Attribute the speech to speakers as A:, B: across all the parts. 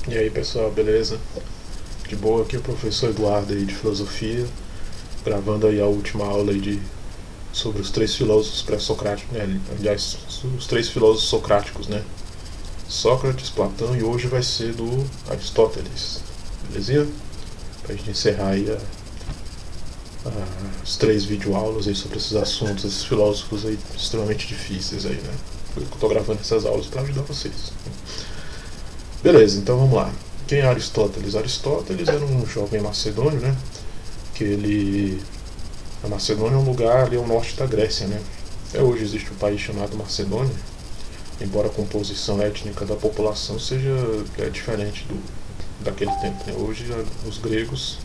A: E aí pessoal, beleza? De boa, aqui é o professor Eduardo aí de filosofia, gravando aí a última aula aí sobre os três filósofos pré-socráticos, né? Aliás, os três filósofos socráticos, né? Sócrates, Platão e hoje vai ser do Aristóteles, belezinha? Pra gente encerrar aí as três videoaulas aí sobre esses assuntos, esses filósofos aí extremamente difíceis aí, né? Eu tô gravando essas aulas para ajudar vocês. Beleza, então vamos lá. Quem é Aristóteles? Aristóteles era um jovem macedônio, né? Que ele. A Macedônia é um lugar ali ao norte da Grécia, né? Até hoje existe um país chamado Macedônia, embora a composição étnica da população seja diferente daquele tempo, né? Hoje os gregos,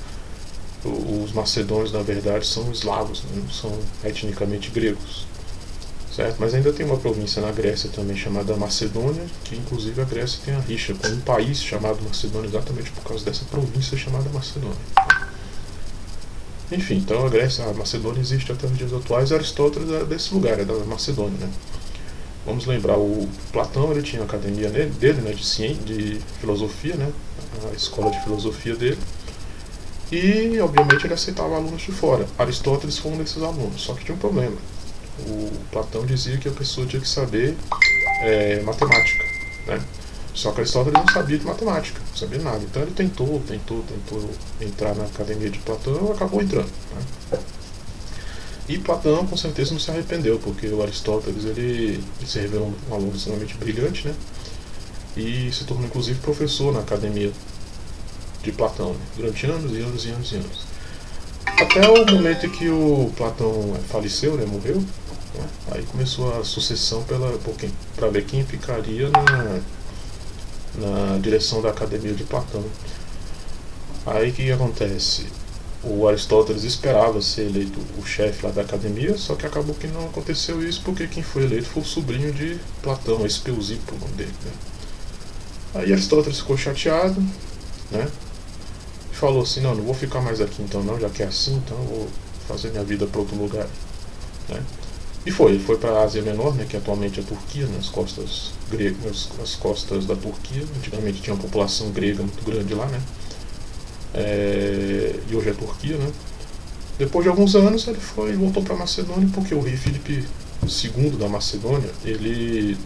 A: os macedônios na verdade são eslavos, né? Não são etnicamente gregos, certo? Mas ainda tem uma província na Grécia também chamada Macedônia, que inclusive a Grécia tem a rixa com um país chamado Macedônia exatamente por causa dessa província chamada Macedônia. Enfim, então a Grécia, a Macedônia existe até os dias atuais. Aristóteles era desse lugar, é da Macedônia, né? Vamos lembrar, o Platão, ele tinha a academia dele, né, de filosofia, né, a escola de filosofia dele, e obviamente ele aceitava alunos de fora. Aristóteles foi um desses alunos, só que tinha um problema. O Platão dizia que a pessoa tinha que saber matemática, né? Só que Aristóteles não sabia de matemática, não sabia nada. Então ele tentou entrar na academia de Platão e acabou entrando, né? E Platão com certeza não se arrependeu, porque o Aristóteles ele se revelou um aluno extremamente brilhante, né? E se tornou inclusive professor na academia de Platão, né? Durante anos e anos e anos e anos. Até o momento em que o Platão faleceu, né? Morreu, né? Aí começou a sucessão para ver quem ficaria na direção da academia de Platão. Aí o que acontece? O Aristóteles esperava ser eleito o chefe lá da academia, só que acabou que não aconteceu isso porque quem foi eleito foi o sobrinho de Platão, Espeusipo, o nome dele, né? Aí Aristóteles ficou chateado, né? E falou assim, não vou ficar mais aqui então não, já que é assim, então eu vou fazer minha vida para outro lugar, né? E ele foi para a Ásia Menor, né, que atualmente é a Turquia, nas costas gregas, nas costas da Turquia. Antigamente tinha uma população grega muito grande lá, né? E hoje é a Turquia, né? Depois de alguns anos ele voltou para a Macedônia porque o rei Filipe II da Macedônia ele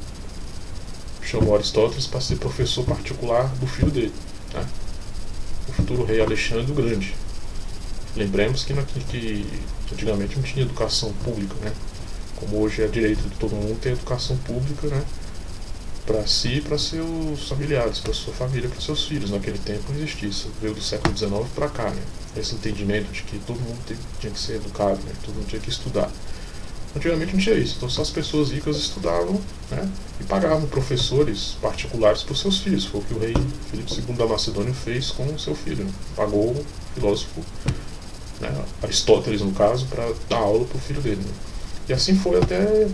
A: chamou Aristóteles para ser professor particular do filho dele, né? O futuro rei Alexandre o Grande. Lembremos que antigamente não tinha educação pública, né? Como hoje é direito de todo mundo ter educação pública, né? Para si e para seus familiares, para sua família, para seus filhos. Naquele tempo não existia isso. Veio do século XIX para cá, né? Esse entendimento de que todo mundo tinha que ser educado, né? Todo mundo tinha que estudar. Antigamente não tinha isso, então só as pessoas ricas estudavam, né? E pagavam professores particulares para os seus filhos. Foi o que o rei Filipe II da Macedônia fez com o seu filho, né? Pagou o filósofo, né? Aristóteles, no caso, para dar aula para o filho dele, né? E assim foi até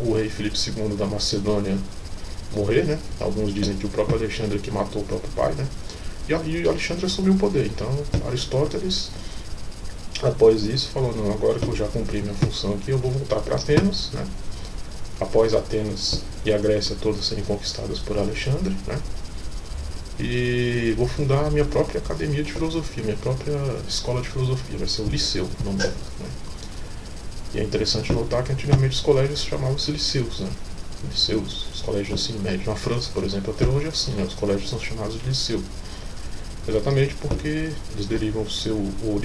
A: o rei Filipe II da Macedônia morrer, né? Alguns dizem que o próprio Alexandre que matou o próprio pai, né? E Alexandre assumiu o poder. Então Aristóteles, após isso, falou, não, agora que eu já cumpri minha função aqui, eu vou voltar para Atenas, né? Após Atenas e a Grécia todas serem conquistadas por Alexandre, né? E vou fundar a minha própria academia de filosofia, minha própria escola de filosofia, vai ser o Liceu, o nome dela, né? E é interessante notar que antigamente os colégios chamavam-se liceus, né? Liceus, os colégios de ensino médio. Na França, por exemplo, até hoje é assim, né? Os colégios são chamados de liceu. Exatamente porque eles derivam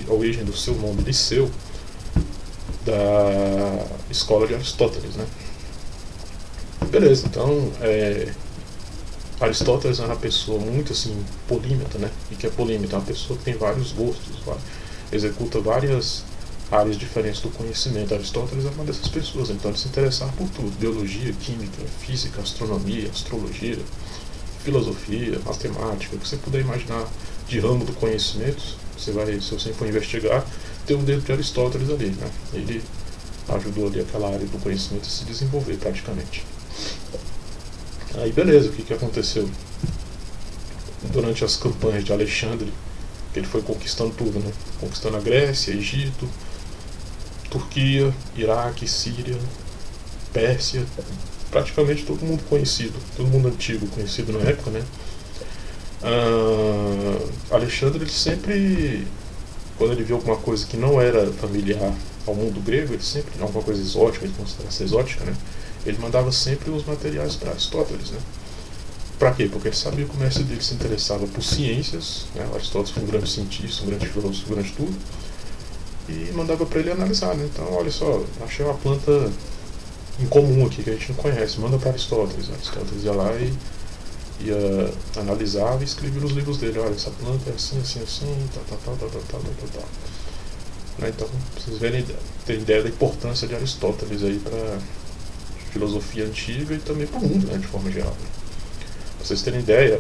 A: a origem do seu nome, liceu, da escola de Aristóteles, né? Beleza, então Aristóteles era uma pessoa muito assim, polímata, né? E que é polímata, é uma pessoa que tem vários gostos, executa várias áreas diferentes do conhecimento. Aristóteles é uma dessas pessoas, então ele se interessava por tudo: biologia, química, física, astronomia, astrologia, filosofia, matemática, o que você puder imaginar de ramo do conhecimento, se você for investigar, tem um dedo de Aristóteles ali, né? Ele ajudou ali aquela área do conhecimento a se desenvolver praticamente. Aí beleza, o que aconteceu? Durante as campanhas de Alexandre, que ele foi conquistando tudo, né? Conquistando a Grécia, Egito, Turquia, Iraque, Síria, Pérsia, praticamente todo mundo conhecido, todo mundo antigo conhecido na época, né? Alexandre, ele sempre, quando ele viu alguma coisa que não era familiar ao mundo grego, ele sempre, alguma coisa exótica, ele considerasse exótica, né? Ele mandava sempre os materiais para Aristóteles, né? Para quê? Porque ele sabia que o mestre dele se interessava por ciências, né? Aristóteles foi um grande cientista, um grande filósofo, um grande tudo, e mandava para ele analisar, né? Então, olha só, achei uma planta incomum aqui que a gente não conhece, manda para Aristóteles. Aristóteles ia lá e ia analisava e escrevia nos livros dele, olha, essa planta é assim, assim, assim, tal. Né? Então, vocês verem, ter ideia da importância de Aristóteles aí para filosofia antiga e também para o mundo, né, de forma geral. Né? Pra vocês terem ideia,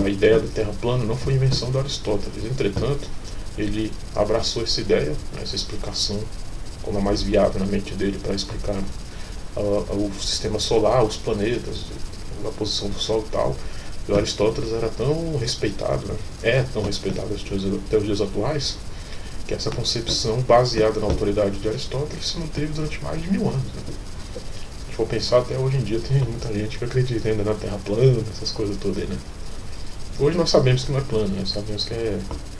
A: a ideia da Terra plana não foi invenção de Aristóteles. Entretanto, ele abraçou essa ideia, né, essa explicação como a mais viável na mente dele para explicar o sistema solar, os planetas, a posição do Sol e tal. E o Aristóteles era tão respeitado, né, é tão respeitado até os dias atuais, que essa concepção baseada na autoridade de Aristóteles se manteve durante mais de 1000 anos. Né? Se for pensar, até hoje em dia tem muita gente que acredita ainda na Terra plana, essas coisas todas aí, né? Hoje nós sabemos que não é plana, né? Sabemos que é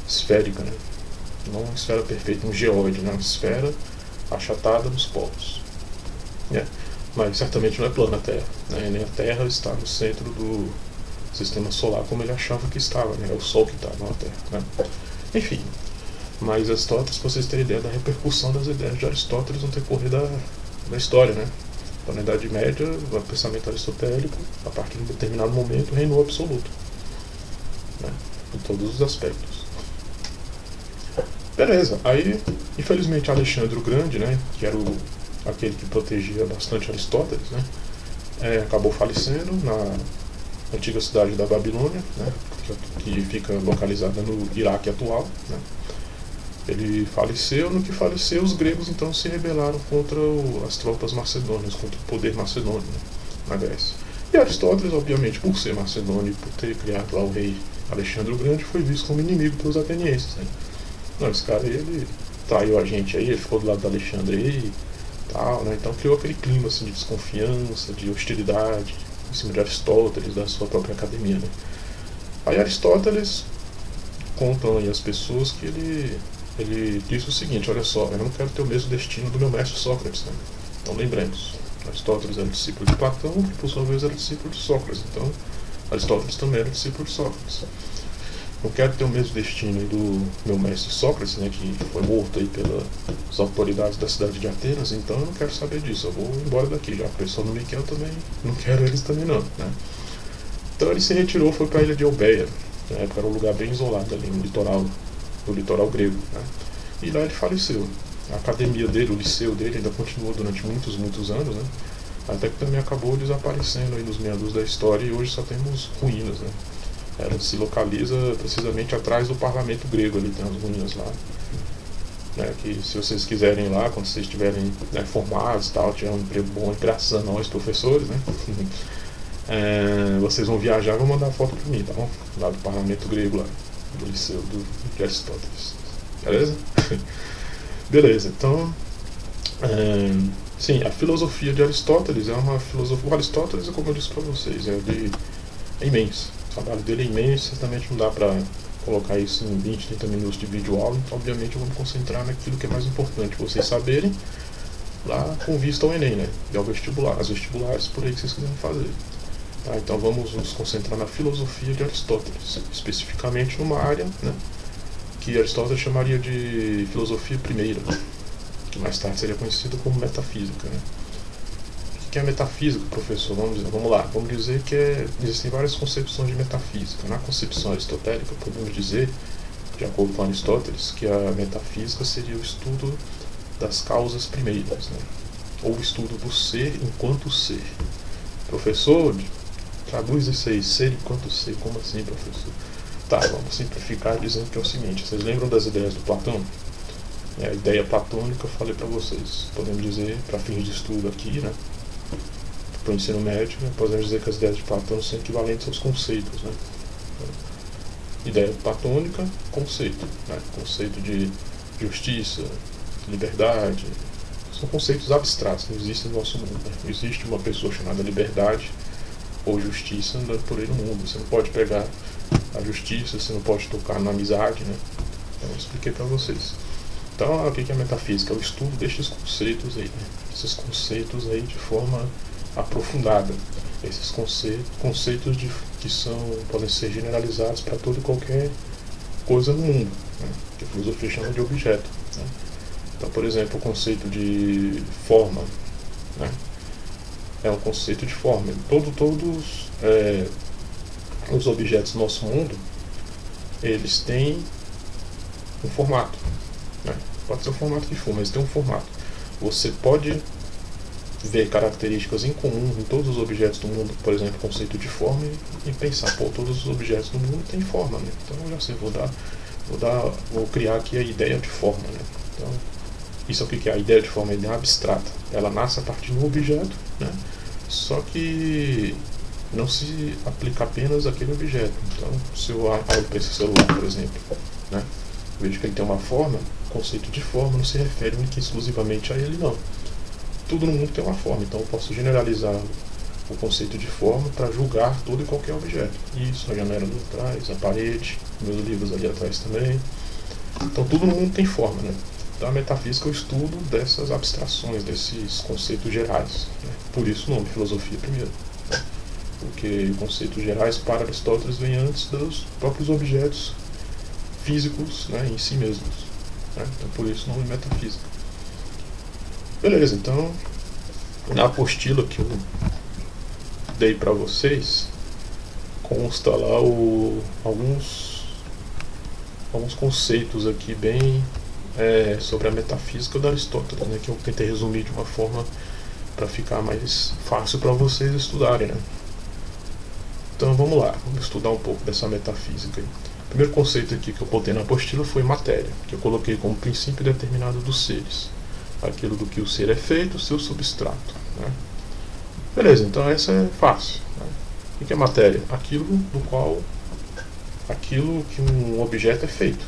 A: esférica, né? Não uma esfera perfeita, um geóide, né? Uma esfera achatada nos polos. Né? Mas certamente não é plana a Terra, né? Nem a Terra está no centro do sistema solar como ele achava que estava, né? É o Sol que está, não a Terra, né? Enfim, mas Aristóteles, para vocês terem ideia da repercussão das ideias de Aristóteles no decorrer da história, né? Então, na Idade Média, o pensamento aristotélico, a partir de um determinado momento, reinou absoluto, né? Em todos os aspectos. Beleza, aí, infelizmente, Alexandre o Grande, né? Que era aquele que protegia bastante Aristóteles, né? Acabou falecendo na antiga cidade da Babilônia, né? Que fica localizada no Iraque atual, né? Ele faleceu, no que faleceu, os gregos então se rebelaram contra as tropas macedônias, contra o poder macedônio, né, na Grécia. E Aristóteles, obviamente, por ser macedônio e por ter criado lá o rei Alexandre o Grande, foi visto como inimigo pelos atenienses. Né? Não, esse cara, ele traiu a gente aí, ele ficou do lado do Alexandre aí e tal, né? Então criou aquele clima assim, de desconfiança, de hostilidade em cima de Aristóteles, da sua própria academia. Né? Aí Aristóteles, contam aí as pessoas que ele disse o seguinte, olha só, eu não quero ter o mesmo destino do meu mestre Sócrates, né? Então lembremos, Aristóteles era discípulo de Platão, que por sua vez era discípulo de Sócrates, então Aristóteles também era discípulo de Sócrates. Não quero ter o mesmo destino do meu mestre Sócrates, né, que foi morto aí pelas autoridades da cidade de Atenas, então eu não quero saber disso, eu vou embora daqui, já que o pessoal não me quer, eu também não quero eles também não, né? Então ele se retirou, foi para a ilha de Eubéia, na época era um lugar bem isolado ali no litoral grego, né? E lá ele faleceu. A academia dele, o liceu dele ainda continuou durante muitos anos, né? Até que também acabou desaparecendo aí nos meandros da história e hoje só temos ruínas, né? Ela se localiza precisamente atrás do parlamento grego, ali tem as ruínas lá, né? Que se vocês quiserem ir lá, quando vocês estiverem, né, formados e tal, tiver um emprego bom, graças a nós professores, né? Vocês vão viajar e vão mandar foto para mim, tá bom? Lá do parlamento grego lá, do liceu de Aristóteles. Beleza? Beleza, então sim, a filosofia de Aristóteles é uma filosofia. O Aristóteles, como eu disse para vocês, é imenso. O trabalho dele é imenso, certamente não dá para colocar isso em 20, 30 minutos de vídeo aula, então obviamente eu vou me concentrar naquilo que é mais importante vocês saberem lá com vista ao Enem, né? E ao vestibular, as vestibulares por aí que vocês quiserem fazer. Tá, então vamos nos concentrar na filosofia de Aristóteles, especificamente numa área, né, que Aristóteles chamaria de filosofia primeira, que mais tarde seria conhecida como metafísica. Né? O que é metafísica, professor? Vamos lá, vamos dizer que existem várias concepções de metafísica. Na concepção aristotélica, podemos dizer, de acordo com Aristóteles, que a metafísica seria o estudo das causas primeiras, né? Ou o estudo do ser enquanto ser. Professor, traduz isso aí, ser enquanto ser, como assim, professor? Tá, vamos simplificar dizendo que é o seguinte, vocês lembram das ideias do Platão? A ideia platônica eu falei para vocês, podemos dizer, para fins de estudo aqui, né, para o ensino médio, né, podemos dizer que as ideias de Platão são equivalentes aos conceitos, né? Ideia platônica, conceito, né? Conceito de justiça, liberdade, são conceitos abstratos, não existem no nosso mundo. Né? Existe uma pessoa chamada liberdade, ou justiça andando por aí no mundo. Você não pode pegar a justiça, você não pode tocar na amizade, né? Então eu expliquei para vocês. Então o que é a metafísica? É o estudo destes conceitos aí, né? Esses conceitos aí de forma aprofundada. Esses conceitos que podem ser generalizados para toda e qualquer coisa no mundo, né? Que a filosofia chama de objeto, né? Então, por exemplo, o conceito de forma, né? É um conceito de forma. Todos os objetos do nosso mundo, eles têm um formato, né? Pode ser o formato que for, mas tem um formato. Você pode ver características em comum em todos os objetos do mundo, por exemplo, o conceito de forma, e pensar, pô, todos os objetos do mundo têm forma, né? Então eu já sei, vou criar aqui a ideia de forma, né? Então, isso aqui que é a ideia de forma, a ideia abstrata. Ela nasce a partir de um objeto, né? Só que não se aplica apenas àquele objeto. Então, se eu olho para esse celular, por exemplo, né? Vejo que ele tem uma forma, o conceito de forma não se refere única e exclusivamente a ele, não. Tudo no mundo tem uma forma, então eu posso generalizar o conceito de forma para julgar todo e qualquer objeto. Isso, a janela ali atrás, a parede, meus livros ali atrás também. Então tudo no mundo tem forma, né? Então a metafísica é o estudo dessas abstrações, desses conceitos gerais, né? Por isso o nome filosofia primeiro, né? Porque conceitos gerais para Aristóteles vêm antes dos próprios objetos físicos, né, em si mesmos, né? Então por isso o nome metafísica. Beleza, então na apostila que eu dei para vocês consta lá alguns conceitos aqui bem sobre a metafísica da Aristóteles, né, que eu tentei resumir de uma forma para ficar mais fácil para vocês estudarem, né? Então vamos lá, vamos estudar um pouco dessa metafísica aí. O primeiro conceito aqui que eu botei na apostila foi matéria, que eu coloquei como princípio determinado dos seres, aquilo do que o ser é feito, o seu substrato, né? Beleza, então essa é fácil, né? O que é matéria? Aquilo que um objeto é feito.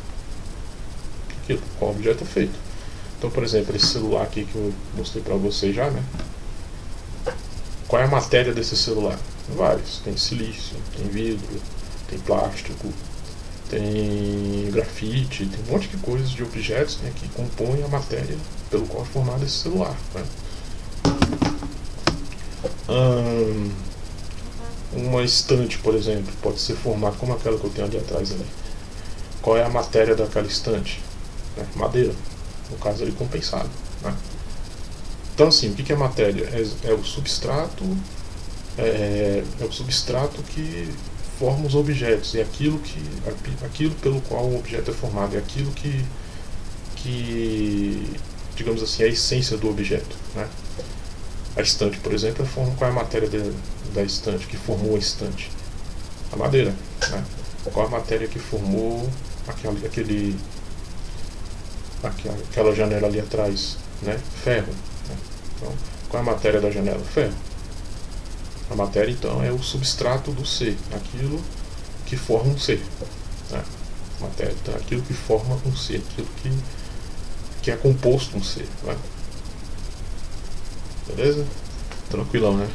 A: Aquilo do qual o objeto é feito. Então, por exemplo, esse celular aqui que eu mostrei para vocês já, né? Qual é a matéria desse celular? Vários. Tem silício, tem vidro, tem plástico, tem grafite, tem um monte de coisas, de objetos, né, que compõem a matéria pelo qual é formado esse celular, né? Uma estante, por exemplo, pode ser formada como aquela que eu tenho ali atrás ali. Qual é a matéria daquela estante? Né? Madeira, no caso ali compensado, né? Então assim, o que é matéria? É o substrato, o substrato que forma os objetos, é aquilo pelo qual o objeto é formado, é aquilo que digamos assim, é a essência do objeto, né? A estante, por exemplo, qual é a matéria da estante, que formou a estante? A madeira, né? Qual é a matéria que formou aquela janela ali atrás, né? Ferro, né? Então, qual é a matéria da janela? Ferro. A matéria, então, é o substrato do ser, aquilo que forma um ser, né? Matéria, então, é aquilo que forma um ser, aquilo que é composto um ser, né? Beleza? Tranquilão, né?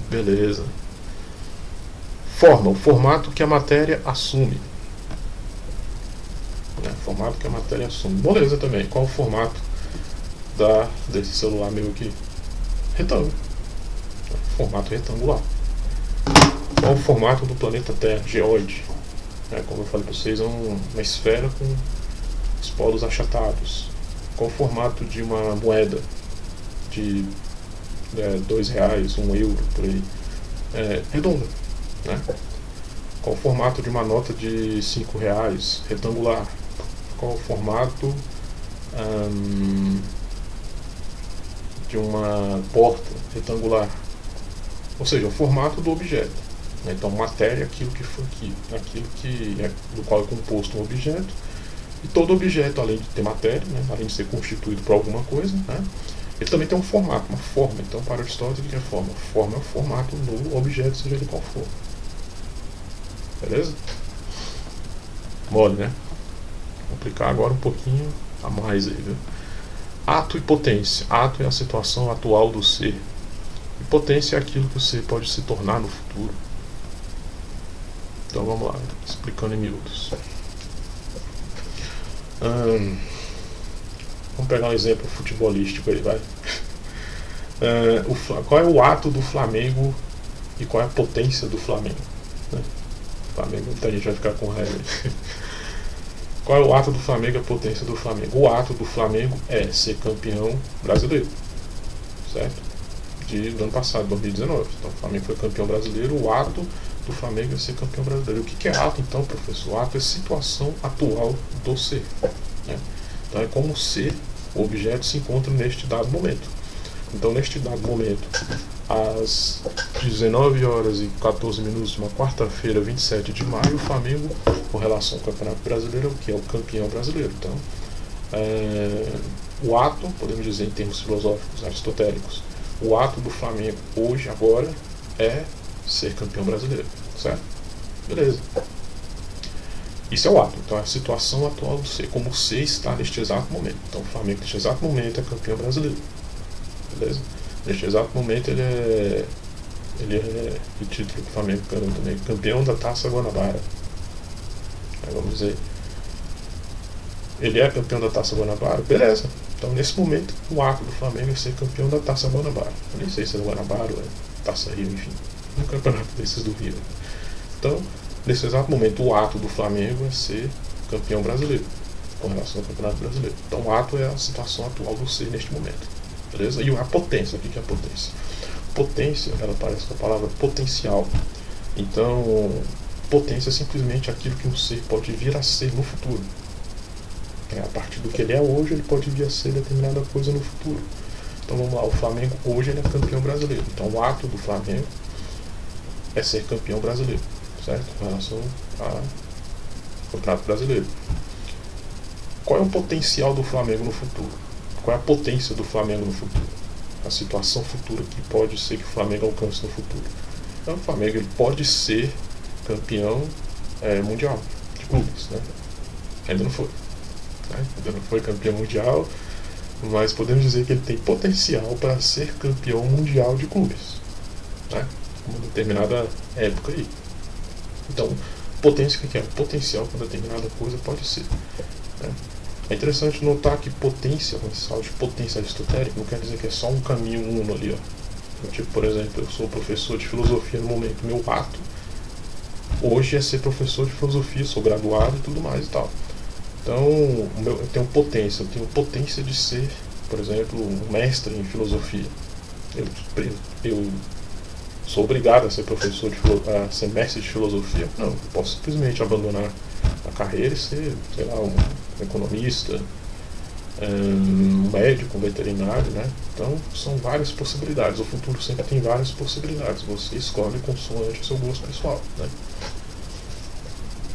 A: Beleza. Forma, o formato que a matéria assume. Formato que a matéria assume. Beleza também. Qual o formato desse celular meu aqui? Retângulo. Formato retangular. Qual o formato do planeta Terra? Geóide. Como eu falei para vocês, é uma esfera com os polos achatados. Qual o formato de uma moeda? De R$2, €1, por aí. Redonda, né? Qual o formato de uma nota de R$5? Retangular. Qual o formato de uma porta? Retangular. Ou seja, o formato do objeto, né? Então, matéria é aquilo que foi aquilo do qual é composto um objeto. E todo objeto, além de ter matéria, né, além de ser constituído por alguma coisa, né, ele também tem um formato, uma forma. Então, para Aristóteles, o que é forma? Forma é o formato do objeto, seja ele qual for. Beleza? Mole, né? Vou aplicar agora um pouquinho a mais aí, viu? Ato e potência. Ato é a situação atual do ser. E potência é aquilo que você pode se tornar no futuro. Então vamos lá, explicando em miúdos. Vamos pegar um exemplo futebolístico aí, vai. Qual é o ato do Flamengo e qual é a potência do Flamengo? Né? Flamengo, muita gente vai ficar com raiva aí. Qual é o ato do Flamengo e a potência do Flamengo? O ato do Flamengo é ser campeão brasileiro, certo? Do ano passado, 2019. Então o Flamengo foi campeão brasileiro, o ato do Flamengo é ser campeão brasileiro. O que é ato então, professor? O ato é situação atual do ser. Né? Então é como o ser, o objeto, se encontra neste dado momento. Então neste dado momento, às 19 horas e 14 minutos de uma quarta-feira, 27 de maio, o Flamengo, com relação ao Campeonato Brasileiro, que é o campeão brasileiro. Então, o ato, podemos dizer em termos filosóficos, aristotélicos, o ato do Flamengo hoje, agora, é ser campeão brasileiro, certo? Beleza. Isso é o ato, então é a situação atual do ser, como o ser está neste exato momento. Então o Flamengo neste exato momento é campeão brasileiro, beleza? Neste exato momento ele é o título que o Flamengo ganhou também, campeão da Taça Guanabara. Vamos dizer, ele é campeão da Taça Guanabara, beleza. Então nesse momento o ato do Flamengo é ser campeão da Taça Guanabara. Eu nem sei se é Guanabara ou é Taça Rio, enfim, um campeonato desses do Rio. Então nesse exato momento o ato do Flamengo é ser campeão brasileiro com relação ao Campeonato Brasileiro. Então o ato é a situação atual do ser neste momento, beleza? E a potência, o que é a potência? Potência, ela parece com a palavra potencial. Então potência é simplesmente aquilo que um ser pode vir a ser no futuro. A partir do que ele é hoje, ele pode vir a ser determinada coisa no futuro. Então vamos lá, o Flamengo hoje ele é campeão brasileiro. Então o ato do Flamengo é ser campeão brasileiro, certo? Com relação ao Campeonato Brasileiro. Qual é o potencial do Flamengo no futuro? Qual é a potência do Flamengo no futuro? A situação futura que pode ser que o Flamengo alcance no futuro. Então o Flamengo ele pode ser campeão mundial de clubes, né? Ainda não foi. Ainda não foi campeão mundial, mas podemos dizer que ele tem potencial para ser campeão mundial de clubes, né? Uma determinada época aí. Então, potência, o que é? Potencial para determinada coisa pode ser, né? É interessante notar que potência, quando se fala de potência aristotélica, não quer dizer que é só um caminho uno ali, ó. Tipo, por exemplo, eu sou professor de filosofia no momento, meu ato hoje é ser professor de filosofia, sou graduado e tudo mais e tal. Então, eu tenho potência de ser, por exemplo, um mestre em filosofia. Eu sou obrigado a ser professor, a ser mestre de filosofia? Não, eu posso simplesmente abandonar a carreira e ser, sei lá, um economista, um médico, um veterinário, né? Então, são várias possibilidades. O futuro sempre tem várias possibilidades. Você escolhe consoante o seu gosto pessoal, né?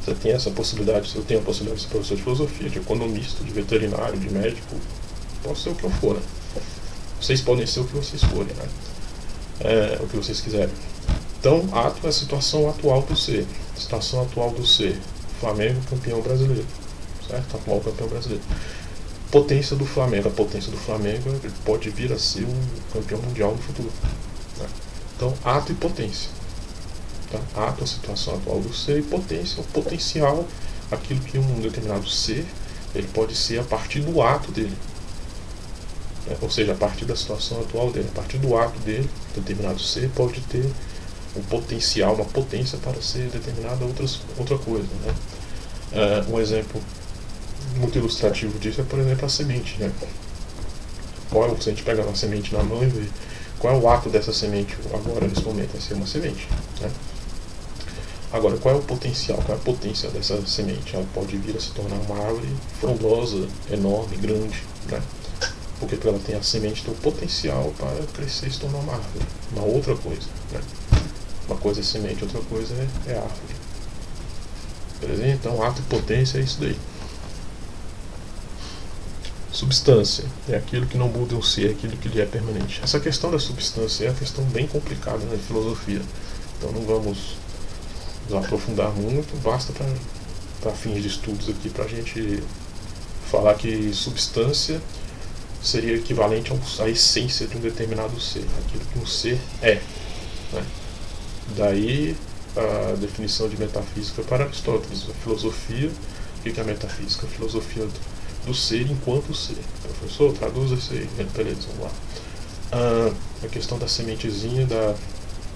A: Você tem essa possibilidade, eu tenho a possibilidade de ser professor de filosofia, de economista, de veterinário, de médico, posso ser o que eu for, né? Vocês podem ser o que vocês forem, né? O que vocês quiserem. Então, ato é a situação atual do ser. Situação atual do ser. Flamengo campeão brasileiro, certo? Atual campeão brasileiro. Potência do Flamengo. A potência do Flamengo pode vir a ser um campeão mundial no futuro, né? Então, ato e potência. Tá? Ato, a situação atual do ser, e potência, o potencial, aquilo que um determinado ser ele pode ser a partir do ato dele, né? Ou seja, a partir da situação atual dele, a partir do ato dele, determinado ser pode ter um potencial, uma potência para ser determinada outra coisa, né? Um exemplo muito ilustrativo disso é, por exemplo, a semente, né? Se a gente pega uma semente na mão e vê qual é o ato dessa semente agora, nesse momento, é ser uma semente, né? Agora, qual é o potencial, qual é a potência dessa semente? Ela pode vir a se tornar uma árvore frondosa, enorme, grande, né? Porque ela tem a semente, tem o potencial para crescer e se tornar uma árvore, uma outra coisa, né? Uma coisa é semente, outra coisa é árvore. Beleza? Então, ato e potência é isso daí. Substância é aquilo que não muda o ser, é aquilo que lhe é permanente. Essa questão da substância é uma questão bem complicada na filosofia. Então não vamos nos aprofundar muito, basta para fins de estudos aqui para a gente falar que substância seria equivalente à essência de um determinado ser, aquilo que um ser é, né? Daí a definição de metafísica para Aristóteles, a filosofia. O que é a metafísica? A filosofia do ser enquanto ser. Professor, traduza isso aí. Beleza, vamos lá. A questão da sementezinha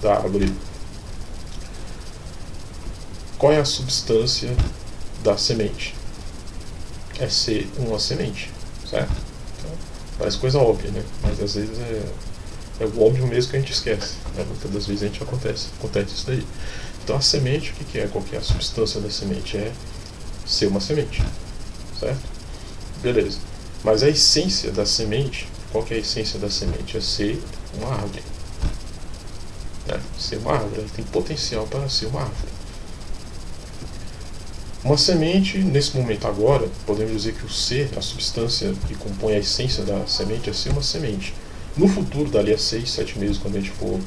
A: da árvore. Qual é a substância da semente? É ser uma semente, certo? Então, parece coisa óbvia, né? Mas às vezes é o óbvio mesmo que a gente esquece, né? Muitas das vezes acontece isso daí. Então a semente, o que é? Qual que é a substância da semente? É ser uma semente, certo? Beleza. Mas a essência da semente, qual que é a essência da semente? É ser uma árvore, né? Ser uma árvore, ela tem potencial para ser uma árvore. Uma semente, nesse momento agora, podemos dizer que o ser, a substância que compõe a essência da semente, é ser uma semente. No futuro, dali a 6, 7 meses, quando a gente for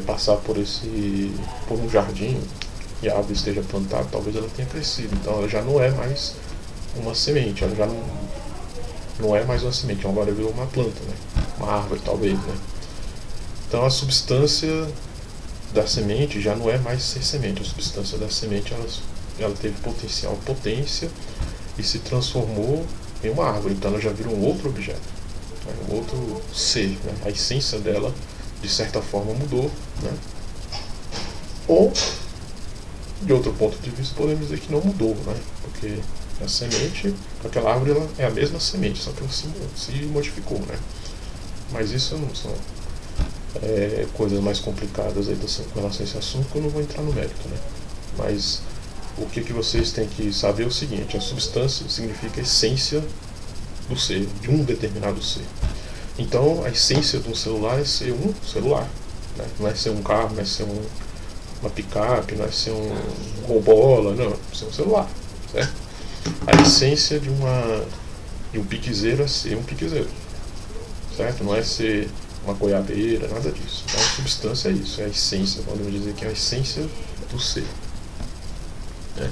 A: passar por um jardim e a árvore esteja plantada, talvez ela tenha crescido. Então ela já não é mais uma semente, ela já não é mais uma semente, então agora virou uma planta, né? Uma árvore talvez, né? Então a substância da semente já não é mais ser semente, a substância da semente ela teve potência e se transformou em uma árvore, então ela já virou um outro objeto, né? Um outro ser, né? A essência dela de certa forma mudou, né? Ou de outro ponto de vista podemos dizer que não mudou, né? Porque a semente, aquela árvore, ela é a mesma semente, só que ela se modificou, né? Mas isso não são coisas mais complicadas aí com relação a esse assunto, que eu não vou entrar no mérito, né? Mas o que vocês têm que saber é o seguinte: a substância significa a essência do ser, de um determinado ser. Então a essência de um celular é ser um celular, né? Não é ser um carro, não é ser uma picape, não é ser um roubola, não, é ser um celular, certo? A essência de um piquezeiro é ser um piquezeiro, certo? Não é ser uma goiabeira, nada disso. Então a substância é isso, é a essência, podemos dizer que é a essência do ser, né?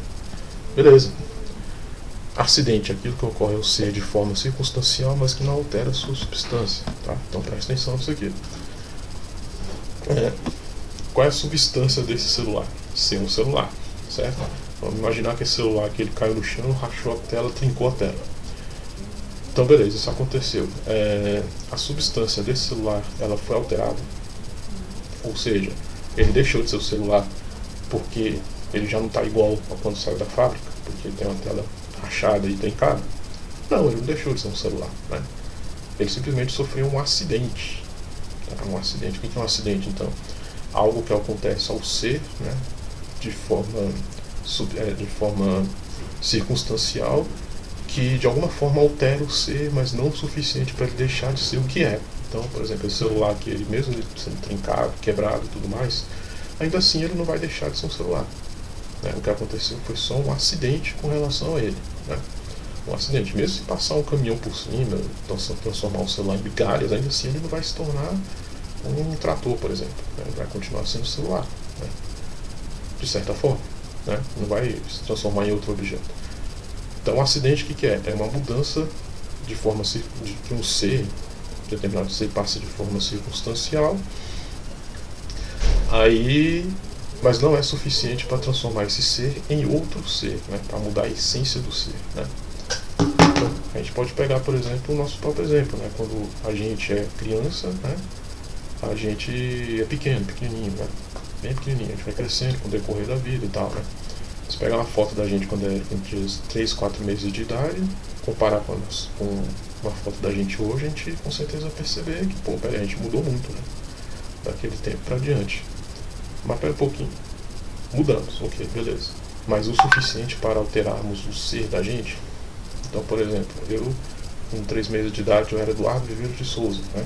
A: Beleza. Acidente, aquilo que ocorre ao ser de forma circunstancial, mas que não altera a sua substância, tá? Então presta atenção nisso aqui. Qual é a substância desse celular? Ser um celular, certo? Vamos imaginar que esse celular que ele caiu no chão, rachou a tela, trincou a tela. Então beleza, isso aconteceu. A substância desse celular, ela foi alterada, ou seja, ele deixou de ser o celular porque ele já não está igual a quando saiu da fábrica, porque tem uma tela rachada e trincada. Não, ele não deixou de ser um celular, né? Ele simplesmente sofreu um acidente, tá? Um acidente. O que é um acidente, então? Algo que acontece ao ser, né, de forma circunstancial, que de alguma forma altera o ser, mas não o suficiente para ele deixar de ser o que é. Então, por exemplo, esse celular que ele mesmo sendo trincado, quebrado e tudo mais, ainda assim ele não vai deixar de ser um celular, né? O que aconteceu foi só um acidente com relação a ele, né? Um acidente, mesmo se passar um caminhão por cima, então se transformar o celular em migalhas, ainda assim ele não vai se tornar um trator, por exemplo, né? Ele vai continuar sendo celular, né? De certa forma, né? Não vai se transformar em outro objeto. Então o acidente o que é? É uma mudança de forma de um ser, determinado ser passa de forma circunstancial, mas não é suficiente para transformar esse ser em outro ser, né? Para mudar a essência do ser, né? Então, a gente pode pegar, por exemplo, o nosso próprio exemplo, né? Quando a gente é criança, né? A gente é pequenininho, né? Bem pequenininho, a gente vai crescendo com o decorrer da vida e tal, né? Se pegar uma foto da gente quando tinha 3, 4 meses de idade, comparar com uma foto da gente hoje, a gente com certeza vai perceber que, pô, a gente mudou muito, né? Daquele tempo para diante. Mas pera um pouquinho. Mudamos, ok, beleza. Mas o suficiente para alterarmos o ser da gente? Então, por exemplo, eu, com 3 meses de idade, eu era Eduardo Viveiro de Souza, né?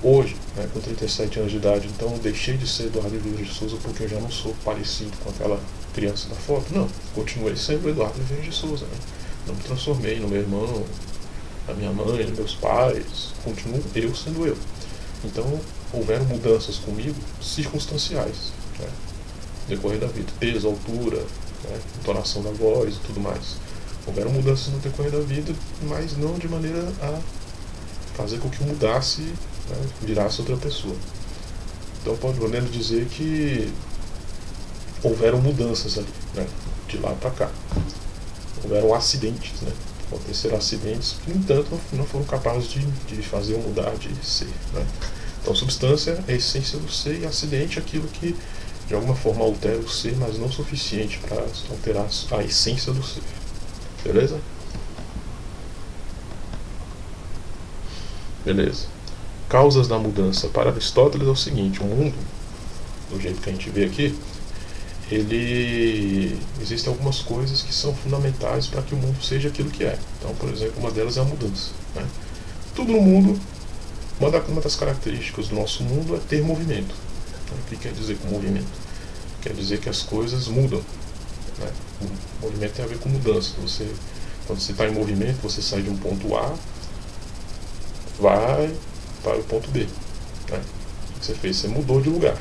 A: Hoje, né, com 37 anos de idade, então eu deixei de ser Eduardo Viveiro de Souza porque eu já não sou parecido com aquela criança da foto. Não, continuei sendo Eduardo Viveiro de Souza, né? Não me transformei no meu irmão, na minha mãe, nos meus pais. Continuo eu sendo eu. Então, houveram mudanças comigo circunstanciais, né? No decorrer da vida. Peso, altura, né? Entonação da voz e tudo mais. Houveram mudanças no decorrer da vida, mas não de maneira a fazer com que mudasse, né, virasse outra pessoa. Então podemos dizer que houveram mudanças ali, né, de lá para cá. Houveram acidentes, né? Aconteceram acidentes que, no entanto, não foram capazes de fazer ou mudar de ser, né? Então, substância é a essência do ser, e acidente é aquilo que, de alguma forma, altera o ser, mas não o suficiente para alterar a essência do ser. Beleza? Beleza. Causas da mudança. Para Aristóteles é o seguinte: o mundo, do jeito que a gente vê aqui, existem algumas coisas que são fundamentais para que o mundo seja aquilo que é. Então, por exemplo, uma delas é a mudança, né? Tudo no mundo, uma das características do nosso mundo é ter movimento. Então, o que quer dizer com movimento? Quer dizer que as coisas mudam, né? O movimento tem a ver com mudança. Quando você está em movimento, você sai de um ponto A, vai para o ponto B, né? O que você fez? Você mudou de lugar.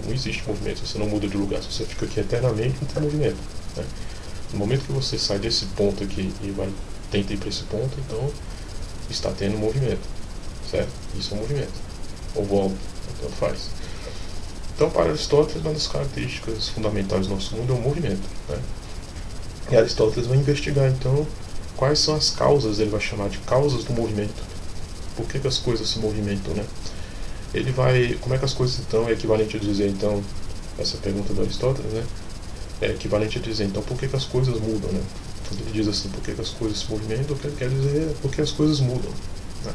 A: Não existe movimento se você não muda de lugar. Se você fica aqui eternamente, não tem movimento, né? No momento que você sai desse ponto aqui e tenta ir para esse ponto, então está tendo movimento, certo? Isso é um movimento. Ou volta, então faz. Então, para Aristóteles, uma das características fundamentais do nosso mundo é o movimento, né? E Aristóteles vai investigar, então, quais são as causas, ele vai chamar de causas do movimento. Por que as coisas se movimentam, né? Como é que as coisas então é equivalente a dizer, então, essa pergunta do Aristóteles, né? É equivalente a dizer, então, por que as coisas mudam, né? Quando ele diz assim, por que as coisas se movimentam, o que ele quer dizer é por que as coisas mudam, né?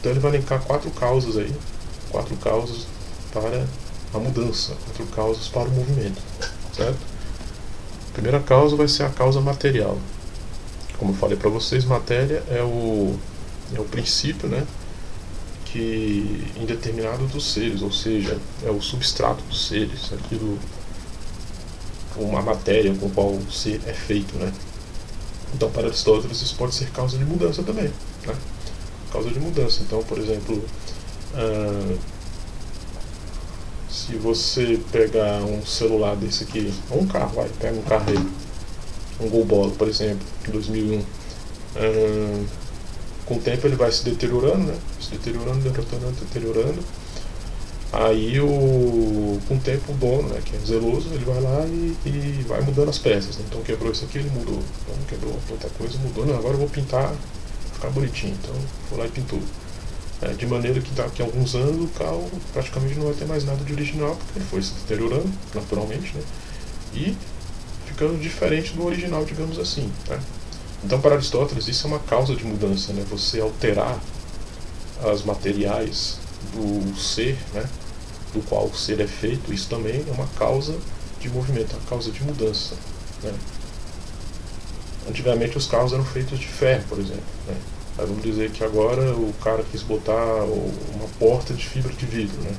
A: Então ele vai elencar 4 causas para a mudança, 4 causas para o movimento, certo? A primeira causa vai ser a causa material. Como eu falei para vocês, matéria é o princípio, né, que indeterminado dos seres, ou seja, é o substrato dos seres, uma matéria com a qual o ser é feito, né? Então, para Aristóteles, isso pode ser causa de mudança também, né? Causa de mudança. Então, por exemplo, se você pegar um celular desse aqui, ou um carro, pega um carro aí, um Gol Bola, por exemplo, 2001, com o tempo ele vai se deteriorando, né? Se deteriorando. Aí com o tempo o dono, né, que é zeloso, ele vai lá e vai mudando as peças, né? Então quebrou isso aqui, ele mudou. Então quebrou outra coisa, mudou. Não, agora eu vou pintar, ficar bonitinho. Então foi lá e pintou. De maneira que daqui a alguns anos o carro praticamente não vai ter mais nada de original, porque ele foi se deteriorando naturalmente, né? E ficando diferente do original, digamos assim, né? Então, para Aristóteles, isso é uma causa de mudança, né? Você alterar as materiais do ser, né, do qual o ser é feito, isso também é uma causa de movimento, uma causa de mudança, né? Antigamente os carros eram feitos de ferro, por exemplo, né? Aí vamos dizer que agora o cara quis botar uma porta de fibra de vidro, né?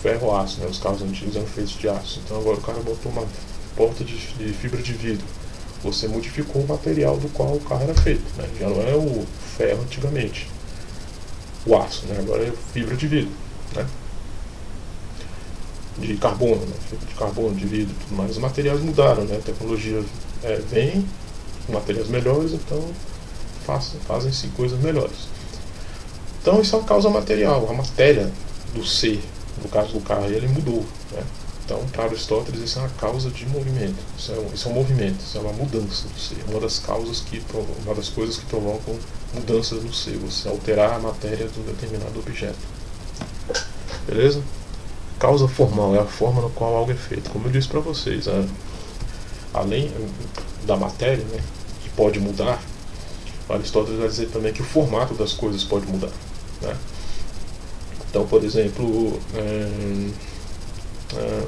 A: Ferro ou aço, né? Os carros antigos eram feitos de aço. Então agora o cara botou uma porta de fibra de vidro. Você modificou o material do qual o carro era feito, né? Já não é o ferro antigamente, o aço, né? Agora é fibra de vidro, né? De carbono, né? Fibra de carbono, de vidro, tudo mais. Os materiais mudaram, né? A tecnologia vem com materiais melhores, então fazem-se coisas melhores. Então isso é uma causa material, a matéria do ser, no caso do carro, ele mudou, né? Então, para Aristóteles, isso é uma causa de movimento, isso é um movimento, isso é uma mudança do ser, uma das coisas que provocam mudanças no ser, você alterar a matéria de um determinado objeto. Beleza? Causa formal é a forma na qual algo é feito. Como eu disse para vocês, além da matéria, né, que pode mudar, Aristóteles vai dizer também que o formato das coisas pode mudar, né? Então, por exemplo,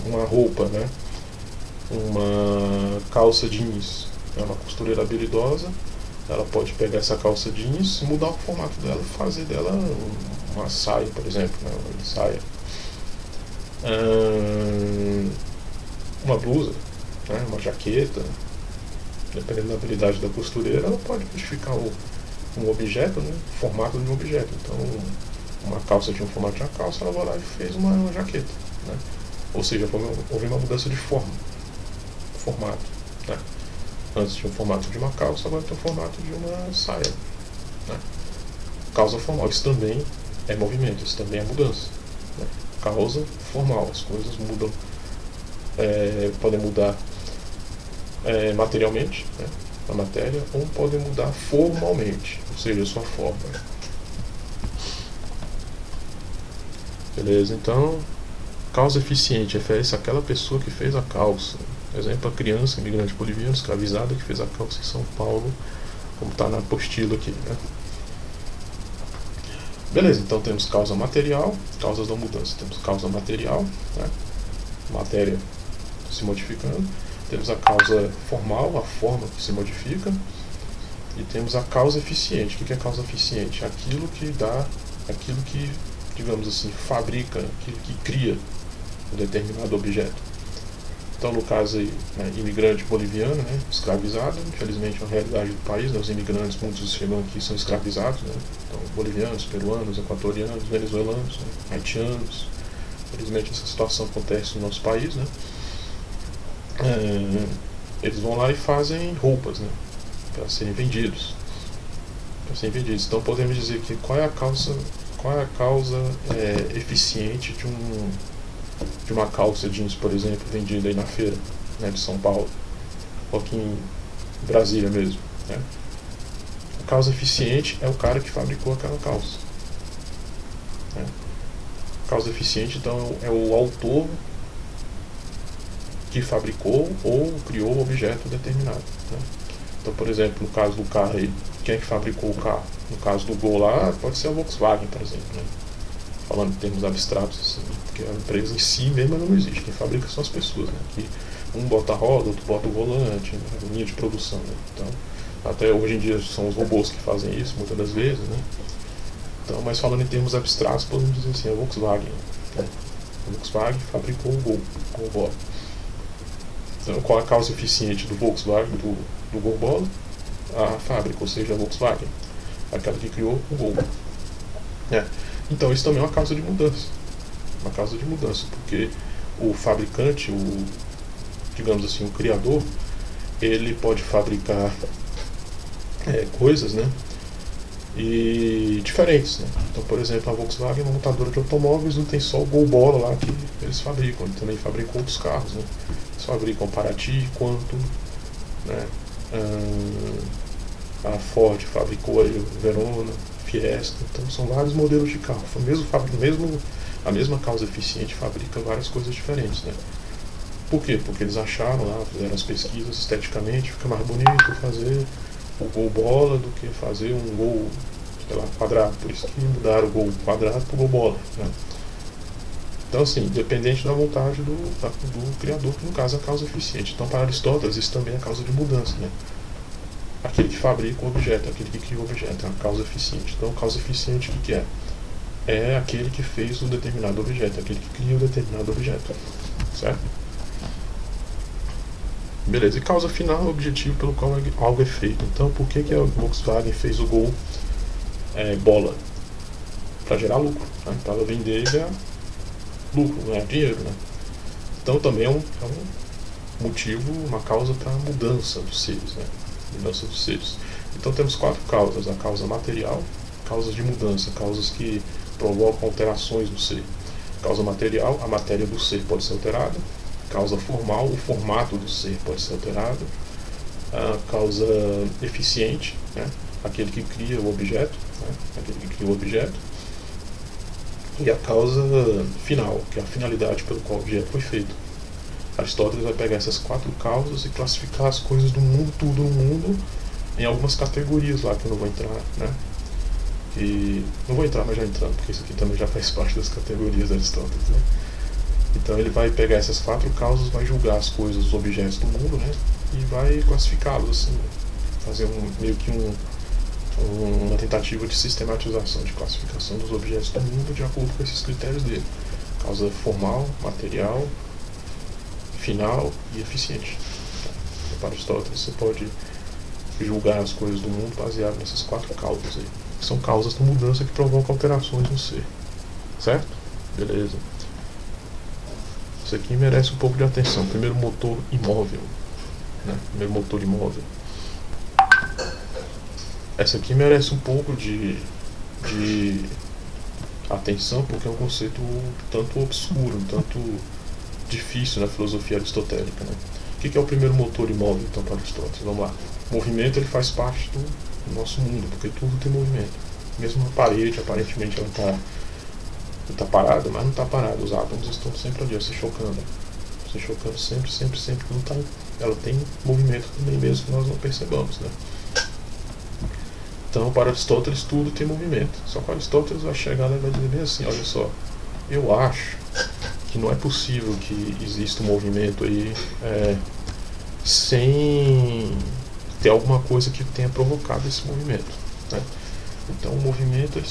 A: uma roupa, né? Uma calça jeans, uma costureira habilidosa, ela pode pegar essa calça jeans e mudar o formato dela e fazer dela uma saia, por exemplo, né? Uma saia. Uma blusa, né? Uma jaqueta, dependendo da habilidade da costureira, ela pode modificar um objeto, né? O formato de um objeto. Então, uma calça tinha um formato de uma calça, ela vai lá e fez uma jaqueta, né? Ou seja, houve uma mudança de formato, né? Antes tinha o formato de uma calça, agora tem o formato de uma saia, né? Causa formal, isso também é movimento, isso também é mudança, né? Causa formal, as coisas mudam, podem mudar materialmente, né, a matéria, ou podem mudar formalmente, ou seja, a sua forma. Beleza? Então, causa eficiente refere-se àquela pessoa que fez a calça. Exemplo, a criança imigrante boliviana escravizada que fez a calça em São Paulo, como está na apostila aqui, né? Beleza, então temos causa material, causas da mudança. Temos causa material, né? Matéria se modificando. Temos a causa formal, a forma que se modifica. E temos a causa eficiente. O que é causa eficiente? Aquilo que, digamos assim, fabrica, aquilo que cria um determinado objeto. Então, no caso aí, né, imigrante boliviano, né, escravizado, infelizmente é uma realidade do país, né, os imigrantes, muitos chegam aqui são escravizados, né, então, bolivianos, peruanos, equatorianos, venezuelanos, né, haitianos. Infelizmente essa situação acontece no nosso país, né. Eles vão lá e fazem roupas, né, para serem vendidos. Então podemos dizer que qual é a causa eficiente de uma calça jeans, por exemplo, vendida aí na feira, né, de São Paulo, ou aqui em Brasília mesmo, né? A causa eficiente é o cara que fabricou aquela calça, né? A causa eficiente, então, é o autor que fabricou ou criou um objeto determinado, né? Então, por exemplo, no caso do carro aí, quem é que fabricou o carro? No caso do Gol lá, pode ser a Volkswagen, por exemplo, né? Falando em termos abstratos, assim, porque a empresa em si mesma não existe, quem fabrica são as pessoas, né? Que um bota a roda, outro bota o volante, né? A linha de produção, né? Então, até hoje em dia são os robôs que fazem isso, muitas das vezes, né? Então, mas falando em termos abstratos, podemos dizer assim, a Volkswagen, né? A Volkswagen fabricou o Gol, o Gol. Então, qual a causa eficiente do Volkswagen, do Gol Bola? A fábrica, ou seja, a Volkswagen, aquela que criou o Gol. Então isso também é uma causa de mudança. Uma causa de mudança, porque o fabricante, digamos assim, o criador, ele pode fabricar coisas, né, e diferentes, né? Então, por exemplo, a Volkswagen, uma montadora de automóveis, não tem só o Gol Bola lá que eles fabricam, ele também fabricam outros carros, né? Eles fabricam Paraty, Quantum, né? A Ford fabricou aí o Verona, Fiesta, então são vários modelos de carro. A mesma causa eficiente fabrica várias coisas diferentes, né? Por quê? Porque eles acharam lá, fizeram as pesquisas esteticamente, fica mais bonito fazer o Gol Bola do que fazer um Gol, sei lá, quadrado. Por isso que mudaram o Gol quadrado para o Gol Bola, né? Então, assim, independente da vontade do criador, que no caso é a causa eficiente. Então, para Aristóteles, isso também é causa de mudança, né? Aquele que fabrica o objeto, aquele que cria o objeto, é uma causa eficiente. Então, causa eficiente, o que é? É aquele que fez um determinado objeto, aquele que cria um determinado objeto, certo? Beleza, e causa final é o objetivo pelo qual algo é feito. Então, por que a Volkswagen fez o Gol Bola? Para gerar lucro, né? Para vender e ganhar lucro, ganhar dinheiro, né? Então, também é um motivo, uma causa para a mudança dos seres, né? Mudança dos seres. Então, temos 4 causas: a causa material, causas de mudança, causas que provocam alterações no ser. Causa material, a matéria do ser pode ser alterada. Causa formal, o formato do ser pode ser alterado. A causa eficiente, né? Aquele que cria o objeto, né? Aquele que cria o objeto. E a causa final, que é a finalidade pelo qual o objeto foi feito. Aristóteles vai pegar essas 4 causas e classificar as coisas do mundo, tudo no mundo, em algumas categorias lá que eu não vou entrar, né? E não vou entrar, mas já entrando, porque isso aqui também já faz parte das categorias de Aristóteles, né? Então ele vai pegar essas 4 causas, vai julgar as coisas, os objetos do mundo, né? E vai classificá-los, assim, fazer meio que uma tentativa de sistematização, de classificação dos objetos do mundo de acordo com esses critérios dele. Causa formal, material, final e eficiente. Para Aristóteles você pode julgar as coisas do mundo baseado nessas 4 causas aí. São causas de mudança que provocam alterações no ser. Certo? Beleza. Isso aqui merece um pouco de atenção. Primeiro, motor imóvel. né? Primeiro motor imóvel. Essa aqui merece um pouco de atenção, porque é um conceito tanto obscuro, tanto difícil na filosofia aristotélica, né? O que é o primeiro motor imóvel, então, para Aristóteles? Vamos lá. O movimento, ele faz parte do nosso mundo, porque tudo tem movimento. Mesmo a parede, aparentemente, ela está parada, mas não está parada. Os átomos estão sempre ali, se chocando sempre. Não tá, ela tem movimento também, mesmo que nós não percebamos, né? Então, para Aristóteles, tudo tem movimento. Só que Aristóteles vai chegar lá e vai dizer bem assim: olha só, eu acho que não é possível que exista um movimento aí sem ter alguma coisa que tenha provocado esse movimento, né? Então, o movimento,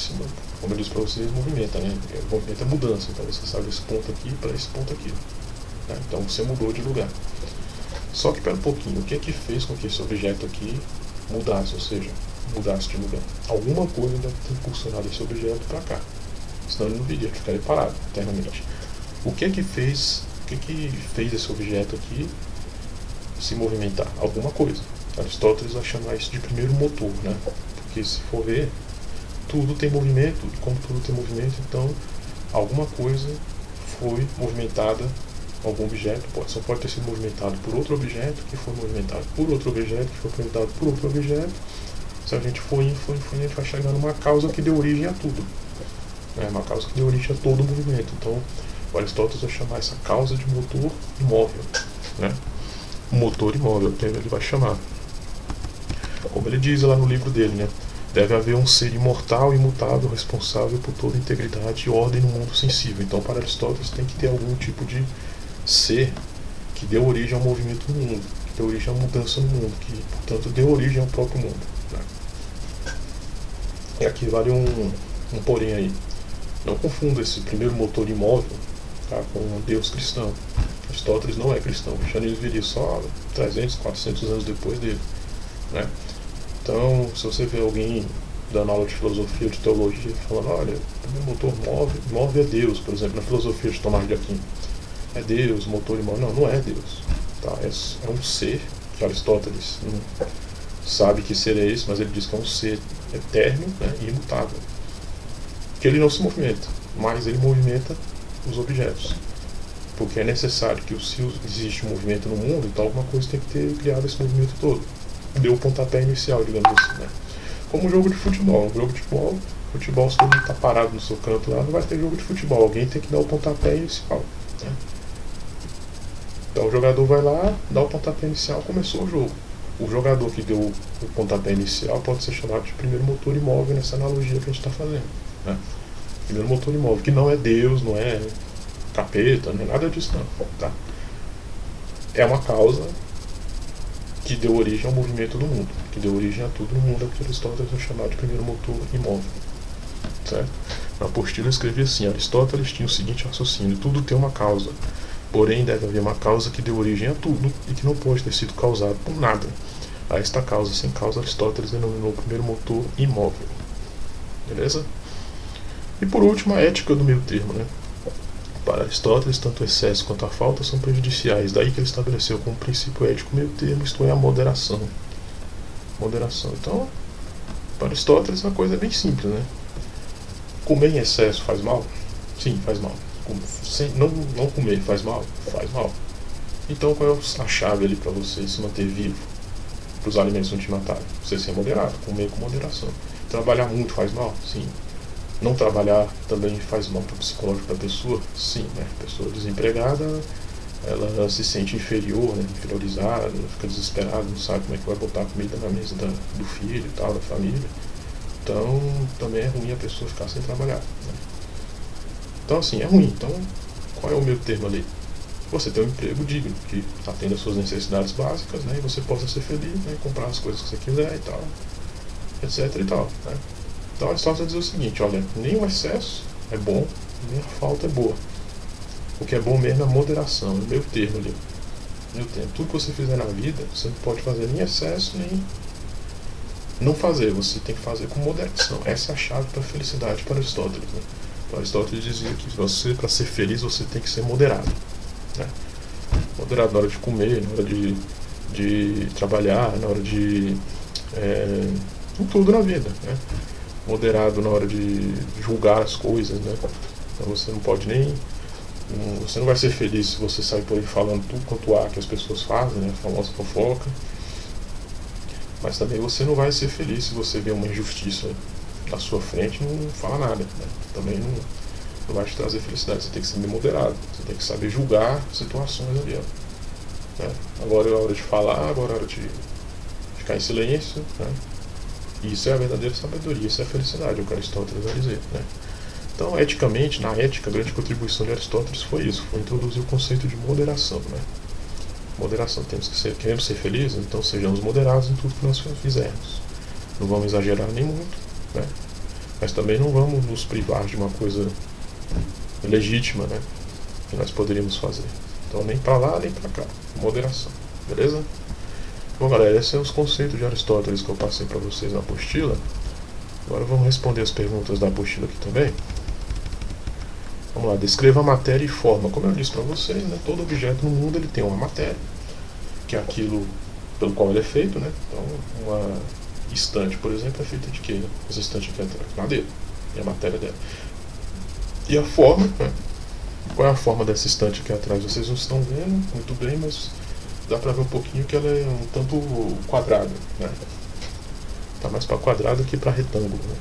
A: como eu disse para vocês, movimenta, né? O movimento é mudança. Então, você sai desse ponto aqui para esse ponto aqui, né? Então, você mudou de lugar. Só que, pera um pouquinho, o que é que fez com que esse objeto aqui mudasse, ou seja, mudasse de lugar? Alguma coisa deve ter impulsionado esse objeto para cá, senão ele não viria, ficaria parado eternamente. O que é que fez esse objeto aqui se movimentar? Alguma coisa. Aristóteles vai chamar isso de primeiro motor, né? Porque se for ver, tudo tem movimento, e como tudo tem movimento, então alguma coisa foi movimentada, algum objeto, só pode ter sido movimentado por outro objeto, que foi movimentado por outro objeto, que foi movimentado por outro objeto. Se a gente for indo, a gente vai chegar numa causa que deu origem a tudo, né? Uma causa que deu origem a todo o movimento. Então, o Aristóteles vai chamar essa causa de motor imóvel, né? Motor imóvel, que ele vai chamar. Como ele diz lá no livro dele, né? Deve haver um ser imortal, imutável, responsável por toda a integridade e ordem no mundo sensível. Então, para Aristóteles, tem que ter algum tipo de ser que deu origem ao movimento no mundo, que deu origem à mudança no mundo, que, portanto, deu origem ao próprio mundo, né? E aqui vale um porém aí. Não confunda esse primeiro motor imóvel, tá, com um Deus cristão. Aristóteles não é cristão. O cristianismo viria só 300, 400 anos depois dele, né? Então, se você vê alguém dando aula de filosofia, de teologia, falando, olha, o primeiro motor móvel é Deus, por exemplo, na filosofia de Tomás de Aquino, é Deus, motor imóvel. Não é Deus, tá? É um ser que Aristóteles não sabe que ser é esse, mas ele diz que é um ser eterno, né, e imutável, que ele não se movimenta, mas ele movimenta os objetos, porque é necessário que, se existe um movimento no mundo, então alguma coisa tem que ter criado esse movimento todo, deu o pontapé inicial, digamos assim, né? Como um jogo de futebol. Um jogo de futebol, se todo mundo está parado no seu canto lá, não vai ter jogo de futebol, alguém tem que dar o pontapé inicial, né? Então o jogador vai lá, dá o pontapé inicial, começou o jogo. O jogador que deu o pontapé inicial pode ser chamado de primeiro motor imóvel nessa analogia que a gente está fazendo, né? Primeiro motor imóvel, que não é Deus, não é capeta, não é nada disso não, tá? É uma causa que deu origem ao movimento do mundo, que deu origem a tudo no mundo, é o que Aristóteles vai chamar de primeiro motor imóvel, certo? Na apostila escrevia assim: Aristóteles tinha o seguinte raciocínio: tudo tem uma causa, porém deve haver uma causa que deu origem a tudo e que não pode ter sido causado por nada. A esta causa, sem causa, Aristóteles denominou o primeiro motor imóvel. Beleza? E por último, a ética do meio termo, né? Para Aristóteles, tanto o excesso quanto a falta são prejudiciais, daí que ele estabeleceu como princípio ético meio termo, isto é, a moderação. Moderação. Então, para Aristóteles, a coisa é bem simples, né? Comer em excesso faz mal? Sim, faz mal. Não comer faz mal? Faz mal. Então, qual é a chave ali para você se manter vivo, para os alimentos não te matarem? Você ser moderado, comer com moderação. Trabalhar muito faz mal? Sim. Não trabalhar também faz mal para o psicológico da pessoa? Sim, né? A pessoa desempregada, ela se sente inferior, né? Inferiorizada, fica desesperada, não sabe como é que vai botar comida na mesa do filho e tal, da família. Então, também é ruim a pessoa ficar sem trabalhar, né? Então, assim, é ruim. Então, qual é o meio termo ali? Você tem um emprego digno, que atenda às suas necessidades básicas, né? E você possa ser feliz, né? Comprar as coisas que você quiser e tal, etc e tal, né? Então Aristóteles diz o seguinte: olha, nem o excesso é bom, nem a falta é boa. O que é bom mesmo é a moderação, o meio termo ali. Meio termo. Tudo que você fizer na vida, você não pode fazer nem excesso, nem não fazer. Você tem que fazer com moderação. Essa é a chave para a felicidade para Aristóteles, né? Então, Aristóteles dizia que você, para ser feliz, você tem que ser moderado, né? Moderado na hora de comer, na hora de de trabalhar, na hora de em tudo na vida, né? Moderado na hora de julgar as coisas, né? Então você não pode nem, você não vai ser feliz se você sair por aí falando tudo quanto há que as pessoas fazem, né? A famosa fofoca. Mas também você não vai ser feliz se você vê uma injustiça na sua frente e não fala nada, né? Também não vai te trazer felicidade. Você tem que ser bem moderado, você tem que saber julgar situações ali, ó, né? Agora é a hora de falar, agora é a hora de ficar em silêncio, né? Isso é a verdadeira sabedoria, isso é a felicidade, é o que Aristóteles vai dizer, né? Então, eticamente, na ética, a grande contribuição de Aristóteles foi isso, foi introduzir o conceito de moderação, né? Moderação, queremos ser felizes, então sejamos moderados em tudo que nós fizermos. Não vamos exagerar nem muito, né? Mas também não vamos nos privar de uma coisa legítima, né? Que nós poderíamos fazer. Então, nem para lá, nem para cá. Moderação, beleza? Bom, galera, esses são os conceitos de Aristóteles que eu passei para vocês na apostila. Agora vamos responder as perguntas da apostila aqui também. Vamos lá, descreva a matéria e forma. Como eu disse para vocês, né, todo objeto no mundo ele tem uma matéria, que é aquilo pelo qual ele é feito, né? Então, uma estante, por exemplo, é feita de quê? Né? Essa estante aqui atrás, madeira, é a matéria dela. E a forma, né? Qual é a forma dessa estante aqui atrás? Vocês não estão vendo muito bem, mas dá para ver um pouquinho que ela é um tanto quadrada, né? Tá mais para quadrado que para retângulo, né?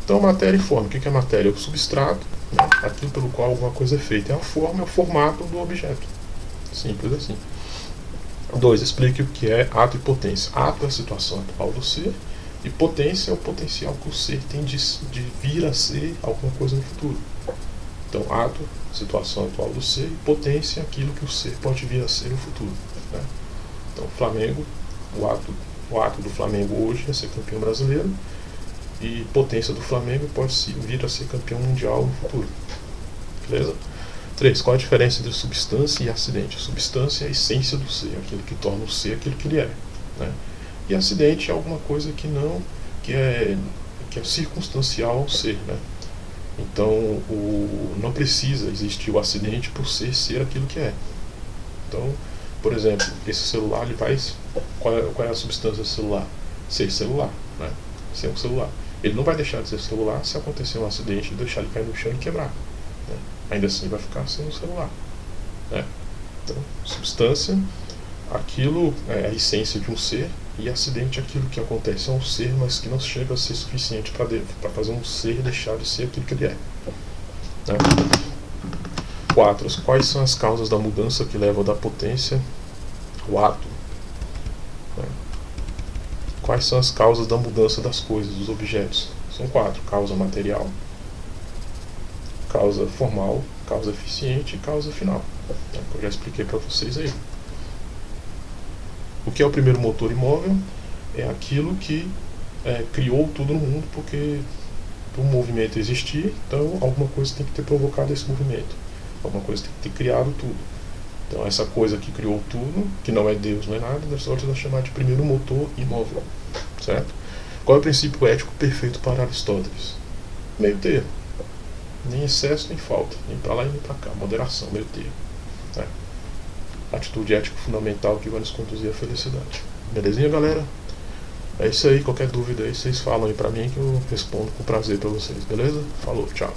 A: Então, matéria e forma. O que é matéria? É o substrato, né? Aquilo pelo qual alguma coisa é feita. É a forma, é o formato do objeto. Simples assim. 2. Explique o que é ato e potência. Ato é a situação atual do ser, e potência é o potencial que o ser tem de vir a ser alguma coisa no futuro. Então, ato, situação atual do ser, e potência é aquilo que o ser pode vir a ser no futuro, né? Então, Flamengo, o ato do Flamengo hoje é ser campeão brasileiro, e potência do Flamengo pode vir a ser campeão mundial no futuro. Beleza? 3. Qual a diferença entre substância e acidente? A substância é a essência do ser, aquilo que torna o ser aquilo que ele é, né? E acidente é alguma coisa que é circunstancial ao ser, né? Então, não precisa existir o acidente por ser aquilo que é. Então, por exemplo, esse celular, ele vai... Qual é a substância do celular? Ser celular, né? Ser um celular. Ele não vai deixar de ser celular se acontecer um acidente e deixar ele cair no chão e quebrar, né? Ainda assim vai ficar sem o celular, né? Então, substância, aquilo é a essência de um ser, e acidente é aquilo que acontece a um ser, mas que não chega a ser suficiente para fazer um ser deixar de ser aquilo que ele é, né? 4. Quais são as causas da mudança que levam da potência ao ato, né? Quais são as causas da mudança das coisas, dos objetos? São 4. Causa material, causa formal, causa eficiente e causa final, né? Eu já expliquei para vocês aí. O que é o primeiro motor imóvel? É aquilo que criou tudo no mundo, porque para um movimento existir, então alguma coisa tem que ter provocado esse movimento, alguma coisa tem que ter criado tudo. Então essa coisa que criou tudo, que não é Deus, não é nada, Aristóteles vai chamar de primeiro motor imóvel, certo? Qual é o princípio ético perfeito para Aristóteles? Meio termo, nem excesso nem falta, nem para lá e nem para cá, moderação, meio termo, né? Atitude ética fundamental que vai nos conduzir à felicidade. Belezinha, galera? É isso aí, qualquer dúvida aí vocês falam aí pra mim que eu respondo com prazer pra vocês, beleza? Falou, tchau.